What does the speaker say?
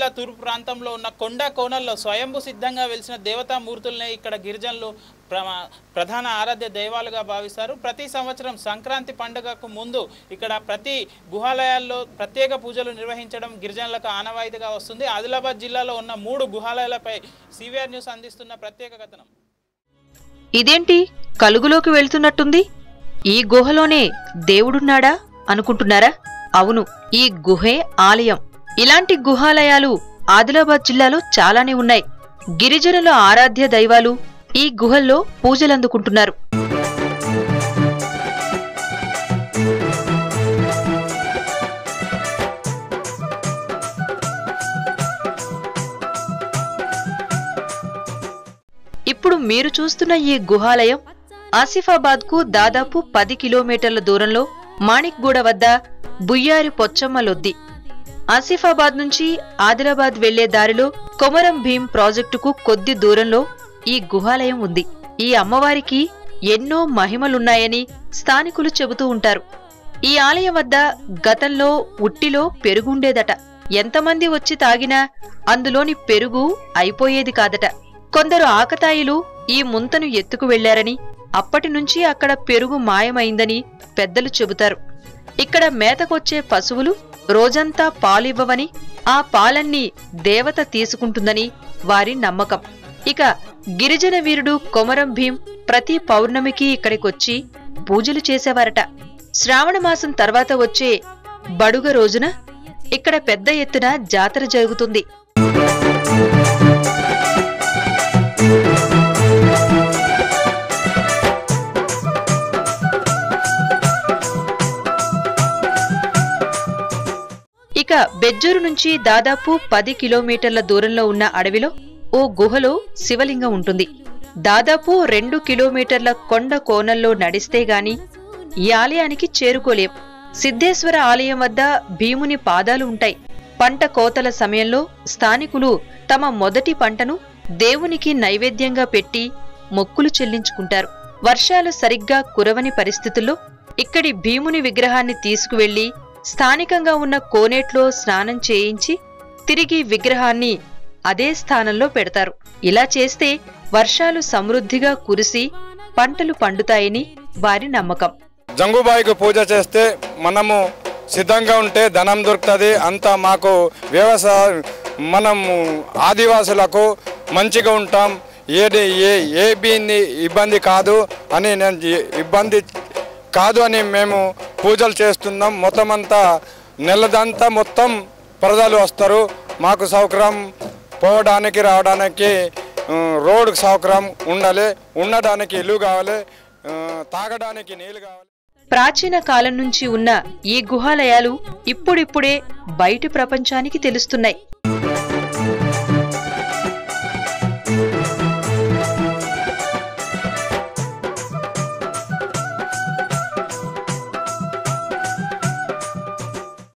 జిల్లా తూర్పు ప్రాంతంలో ఉన్న కొండ కోణల్లో స్వయంభూ సిద్ధంగా వెలిసిన దేవతామూర్తులనే ఇక్కడ గిరిజనులు ప్రధాన ఆరాధ్య దైవాలుగా భావిస్తారు. ప్రతి సంవత్సరం సంక్రాంతి పండుగకు ముందు ఇక్కడ ప్రతి గుహాలయాల్లో ప్రత్యేక పూజలు నిర్వహించడం గిరిజనులకు ఆనవాయితీగా వస్తుంది. ఆదిలాబాద్ జిల్లాలో ఉన్న 3 గుహాలయాలపై సివిఆర్ న్యూస్ అందిస్తున్న ప్రత్యేక కథనం. ఇదేంటి కలుగులోకి వెళ్తున్నట్టుంది? ఈ గుహలోనే దేవుడున్నాడా అనుకుంటున్నారా? అవును, ఈ గుహే ఆలయం. ఇలాంటి గుహాలయాలు ఆదిలాబాద్ జిల్లాలో చాలానే ఉన్నాయి. గిరిజనుల ఆరాధ్య దైవాలు ఈ గుహల్లో పూజలందుకుంటున్నారు. ఇప్పుడు మీరు చూస్తున్న ఈ గుహాలయం ఆసిఫాబాద్ కు దాదాపు 10 కిలోమీటర్ల దూరంలో మాణిక్గూడ వద్ద బుయ్యారి పొచ్చమ్మ లొద్ది. ఆసిఫాబాద్ నుంచి ఆదిలాబాద్ వెళ్లే దారిలో కొమరం భీం ప్రాజెక్టుకు కొద్ది దూరంలో ఈ గుహాలయం ఉంది. ఈ అమ్మవారికి ఎన్నో మహిమలున్నాయని స్థానికులు చెబుతూ ఉంటారు. ఈ ఆలయం వద్ద గతంలో ఉట్టిలో పెరుగుండేదట. ఎంతమంది వచ్చి తాగినా అందులోని పెరుగు అయిపోయేది కాదట. కొందరు ఆకతాయిలు ఈ ముంతను ఎత్తుకు వెళ్లారని, అప్పటినుంచి అక్కడ పెరుగు మాయమైందని పెద్దలు చెబుతారు. ఇక్కడ మేతకొచ్చే పశువులు రోజంతా పాలివ్వవని, ఆ పాలన్నీ దేవత తీసుకుంటుందని వారి నమ్మకం. ఇక గిరిజన వీరుడు కొమరం భీం ప్రతి పౌర్ణమికి ఇక్కడికొచ్చి పూజలు చేసేవారట. శ్రావణ మాసం తర్వాత వచ్చే బడుగ రోజున ఇక్కడ పెద్ద ఎత్తున జాతర జరుగుతుంది. ఇక బెజ్జూరు నుంచి దాదాపు 10 కిలోమీటర్ల దూరంలో ఉన్న అడవిలో ఓ గుహలో శివలింగం ఉంటుంది. దాదాపు 2 కిలోమీటర్ల కొండ కోణంలో నడిస్తే గాని ఈ ఆలయానికి చేరుకోలేం. సిద్ధేశ్వర ఆలయం వద్ద భీముని పాదాలు ఉంటాయి. పంట కోతల సమయంలో స్థానికులు తమ మొదటి పంటను దేవునికి నైవేద్యంగా పెట్టి మొక్కులు చెల్లించుకుంటారు. వర్షాలు సరిగ్గా కురవని పరిస్థితుల్లో ఇక్కడి భీముని విగ్రహాన్ని తీసుకువెళ్లి స్థానికంగా ఉన్న కోనేట్లో స్నానం చేయించి తిరిగి విగ్రహాన్ని అదే స్థానంలో పెడతారు. ఇలా చేస్తే వర్షాలు సమృద్ధిగా కురిసి పంటలు పండుతాయని వారి నమ్మకం. జంగుబాయికి పూజ చేస్తే మనము సిద్ధంగా ఉంటే ధనం దొరుకుతుంది. అంతా మాకు వ్యవసాయ మనము ఆదివాసులకు మంచిగా ఉంటాం. ఇబ్బంది కాదు అని ఇబ్బంది కాదు అని మేము పూజలు చేస్తున్నాం. మొత్తం అంతా నెలదంతా మొత్తం ప్రజలు వస్తారు. మాకు సౌకర్యం పోవడానికి రావడానికి రోడ్ సౌకర్యం ఉండాలి, ఉండడానికి ఇల్లు కావాలి, తాగడానికి నీళ్లు కావాలి. ప్రాచీన కాలం నుంచి ఉన్న ఈ గుహాలయాలు ఇప్పుడిప్పుడే బయటి ప్రపంచానికి తెలుస్తున్నాయి.